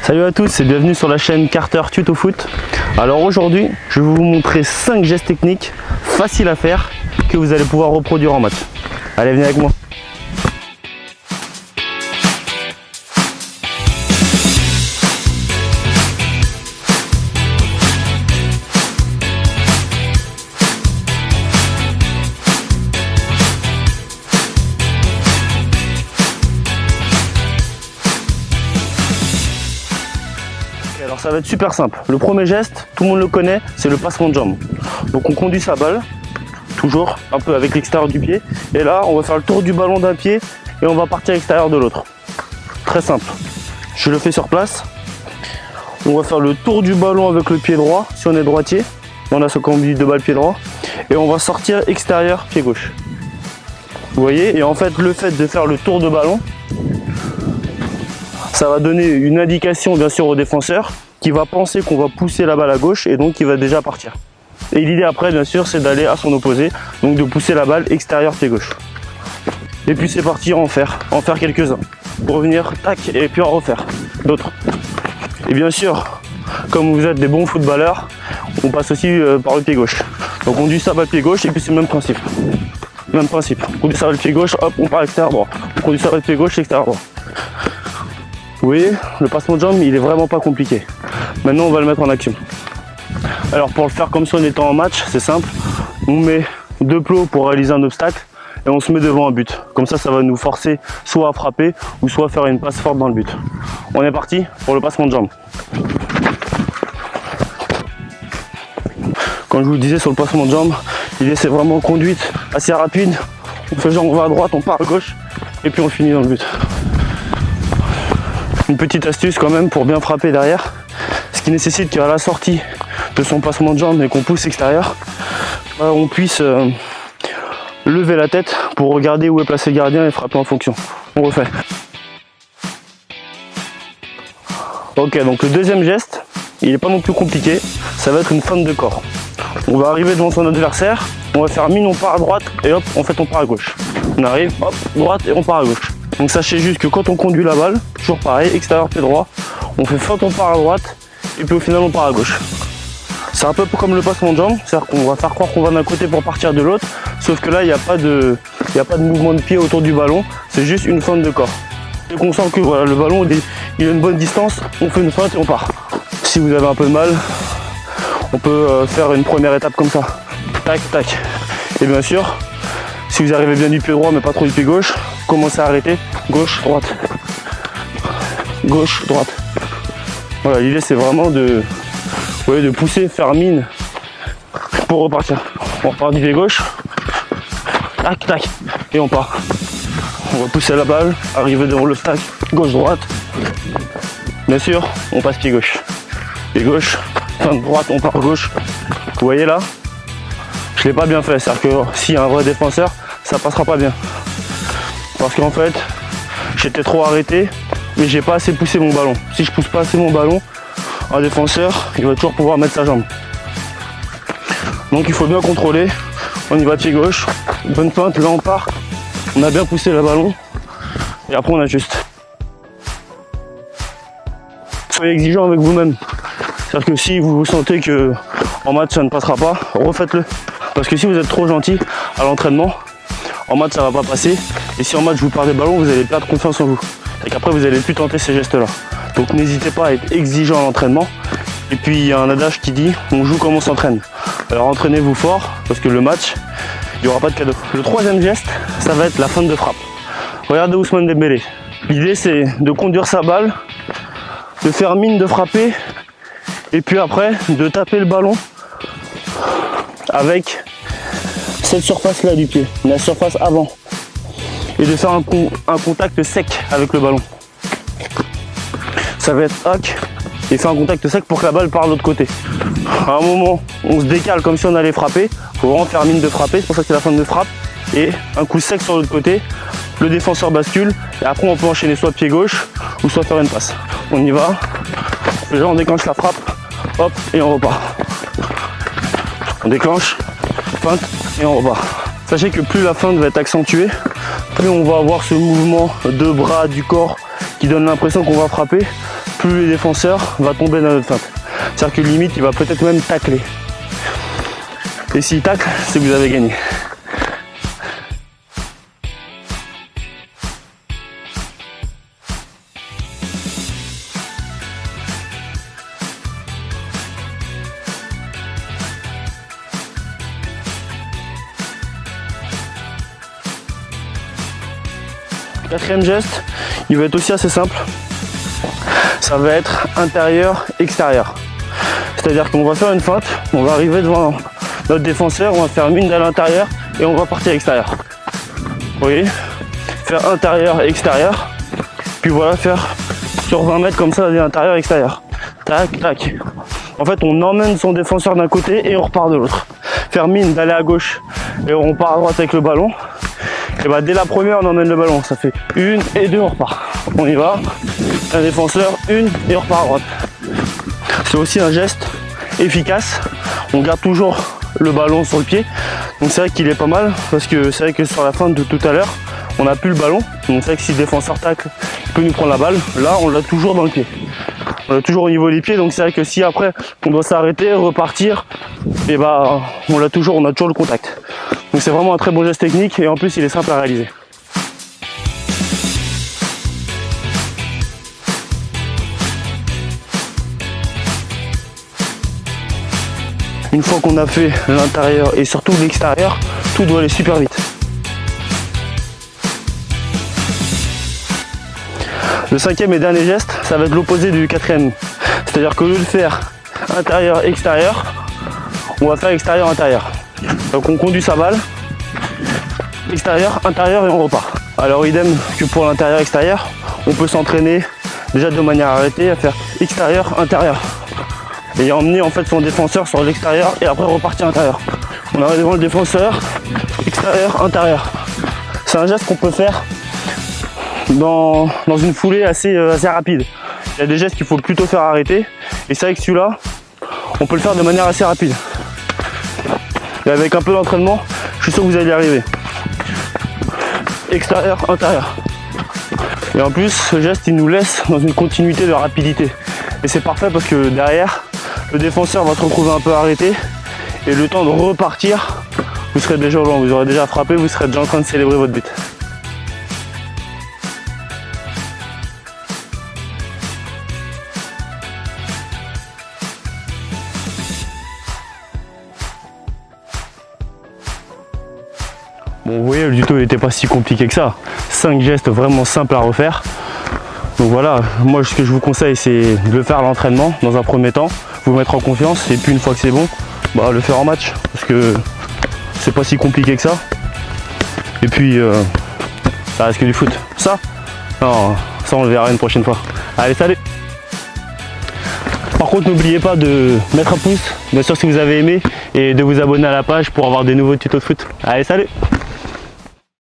Salut à tous et bienvenue sur la chaîne Carter Tuto Foot. Alors aujourd'hui, je vais vous montrer 5 gestes techniques faciles à faire que vous allez pouvoir reproduire en match. Allez, venez avec moi. Alors ça va être super simple. Le premier geste, tout le monde le connaît, c'est le passement de jambe. Donc on conduit sa balle, toujours un peu avec l'extérieur du pied. Et là, on va faire le tour du ballon d'un pied et on va partir à l'extérieur de l'autre. Très simple. Je le fais sur place. On va faire le tour du ballon avec le pied droit, si on est droitier. On a ce combi de balle pied droit. Et on va sortir extérieur pied gauche. Vous voyez? Et en fait, le fait de faire le tour de ballon, ça va donner une indication bien sûr au défenseur qui va penser qu'on va pousser la balle à gauche et donc il va déjà partir. Et l'idée après bien sûr c'est d'aller à son opposé, donc de pousser la balle extérieur pied gauche. Et puis c'est parti en faire quelques-uns. Revenir, tac, et puis en refaire d'autres. Et bien sûr, comme vous êtes des bons footballeurs, on passe aussi par le pied gauche. Donc on conduit sa balle pied gauche et puis c'est le même principe. Même principe. On conduit sa balle pied gauche, hop, on part à l'extérieur droit. On conduit sa balle pied gauche, extérieur droit. Vous voyez, le passement de jambe, il est vraiment pas compliqué. Maintenant, on va le mettre en action. Alors, pour le faire comme si on était en match, c'est simple. On met 2 plots pour réaliser un obstacle et on se met devant un but. Comme ça, ça va nous forcer soit à frapper ou soit à faire une passe forte dans le but. On est parti pour le passement de jambe. Comme je vous le disais sur le passement de jambe, l'idée c'est vraiment conduite assez rapide. On fait genre, on va à droite, on part à gauche et puis on finit dans le but. Une petite astuce quand même pour bien frapper derrière, ce qui nécessite qu'à la sortie de son passement de jambe et qu'on pousse extérieur, on puisse lever la tête pour regarder où est placé le gardien et frapper en fonction. On refait. Ok, donc le deuxième geste, il n'est pas non plus compliqué, ça va être une feinte de corps. On va arriver devant son adversaire, on va faire mine, on part à droite et hop, en fait on part à gauche. On arrive, hop, droite et on part à gauche. Donc sachez juste que quand on conduit la balle, toujours pareil, extérieur pied droit, on fait feinte, on part à droite et puis au final on part à gauche. C'est un peu comme le passement de jambe, c'est-à-dire qu'on va faire croire qu'on va d'un côté pour partir de l'autre, sauf que là il n'y a pas de mouvement de pied autour du ballon, c'est juste une feinte de corps. Dès qu'on sent que voilà, le ballon il a une bonne distance, on fait une feinte et on part. Si vous avez un peu de mal, on peut faire une première étape comme ça, tac tac. Et bien sûr, si vous arrivez bien du pied droit mais pas trop du pied gauche, commencez à arrêter, gauche, droite, gauche, droite. Voilà, l'idée c'est vraiment de pousser, faire mine pour repartir. On repart du pied gauche, tac, tac, et on part. On va pousser la balle, arriver devant le stack, gauche, droite. Bien sûr, on passe pied gauche, feinte droite, on part gauche. Vous voyez là, je l'ai pas bien fait, c'est-à-dire que s'il y a un vrai défenseur, ça passera pas bien. Parce qu'en fait, j'étais trop arrêté, mais j'ai pas assez poussé mon ballon. Si je pousse pas assez mon ballon, un défenseur, il va toujours pouvoir mettre sa jambe. Donc il faut bien contrôler. On y va pied gauche, bonne feinte, là on part. On a bien poussé le ballon et après on ajuste. Soyez exigeant avec vous-même. C'est-à-dire que si vous sentez que en match ça ne passera pas, refaites-le. Parce que si vous êtes trop gentil à l'entraînement, en match ça va pas passer. Et si en match vous perdez le ballon, vous allez perdre confiance en vous. Et qu'après vous allez plus tenter ces gestes là. Donc n'hésitez pas à être exigeant à l'entraînement. Et puis il y a un adage qui dit on joue comme on s'entraîne. Alors entraînez-vous fort parce que le match, il n'y aura pas de cadeau. Le troisième geste, ça va être la feinte de frappe. Regardez Ousmane Dembélé. L'idée c'est de conduire sa balle, de faire mine de frapper et puis après de taper le ballon avec cette surface là du pied, la surface avant, et de faire un contact sec avec le ballon. Ça va être hack et faire un contact sec pour que la balle parte de l'autre côté. À un moment, on se décale comme si on allait frapper. Il faut vraiment faire mine de frapper, c'est pour ça que c'est la feinte de frappe. Et un coup sec sur l'autre côté, le défenseur bascule et après on peut enchaîner soit pied gauche ou soit faire une passe. On y va. Déjà on déclenche la frappe, hop, et on repart. On déclenche, feinte et on repart. Sachez que plus la feinte va être accentuée, plus on va avoir ce mouvement de bras du corps qui donne l'impression qu'on va frapper, plus plus le défenseur va tomber dans notre feinte. C'est-à-dire que limite, il va peut-être même tacler. Et s'il tacle, c'est que vous avez gagné. Quatrième geste, il va être aussi assez simple. Ça va être intérieur-extérieur. C'est-à-dire qu'on va faire une feinte, on va arriver devant notre défenseur, on va faire une à l'intérieur et on va partir à l'extérieur. Vous voyez? Faire intérieur-extérieur. Puis voilà, faire sur 20 mètres comme ça, intérieur-extérieur. Tac, tac. En fait, on emmène son défenseur d'un côté et on repart de l'autre. Faire mine d'aller à gauche et on part à droite avec le ballon. Et bah dès la première, on emmène le ballon. Ça fait 1 et 2, on repart. On y va. Un défenseur, 1 et on repart à droite. C'est aussi un geste efficace. On garde toujours le ballon sur le pied. Donc c'est vrai qu'il est pas mal parce que c'est vrai que sur la fin de tout à l'heure, on n'a plus le ballon. Donc c'est vrai que si le défenseur tacle, il peut nous prendre la balle. Là, on l'a toujours dans le pied. On l'a toujours au niveau des pieds. Donc c'est vrai que si après, on doit s'arrêter, repartir, et bah on a toujours le contact. Donc c'est vraiment un très bon geste technique et en plus il est simple à réaliser. Une fois qu'on a fait l'intérieur et surtout l'extérieur, tout doit aller super vite. Le cinquième et dernier geste, ça va être l'opposé du quatrième. C'est-à-dire qu'au lieu de faire intérieur-extérieur, on va faire extérieur-intérieur. Donc on conduit sa balle, extérieur, intérieur et on repart. Alors idem que pour l'intérieur-extérieur, on peut s'entraîner déjà de manière arrêtée à faire extérieur-intérieur. Et emmener en fait son défenseur sur l'extérieur et après repartir intérieur. On arrive devant le défenseur, extérieur-intérieur. C'est un geste qu'on peut faire dans une foulée assez rapide. Il y a des gestes qu'il faut plutôt faire arrêter. Et c'est vrai que celui-là, on peut le faire de manière assez rapide. Et avec un peu d'entraînement, je suis sûr que vous allez y arriver. Extérieur, intérieur. Et en plus, ce geste, il nous laisse dans une continuité de rapidité. Et c'est parfait parce que derrière, le défenseur va se retrouver un peu arrêté. Et le temps de repartir, vous serez déjà au loin, vous aurez déjà frappé, vous serez déjà en train de célébrer votre but. Bon, vous voyez, le tuto n'était pas si compliqué que ça. 5 gestes vraiment simples à refaire. Donc voilà, moi ce que je vous conseille, c'est de le faire à l'entraînement dans un premier temps, vous mettre en confiance et puis une fois que c'est bon, bah, le faire en match parce que c'est pas si compliqué que ça. Et puis ça reste que du foot. Ça, non, ça on le verra une prochaine fois. Allez, salut! Par contre, n'oubliez pas de mettre un pouce, bien sûr si vous avez aimé, et de vous abonner à la page pour avoir des nouveaux tutos de foot. Allez, salut!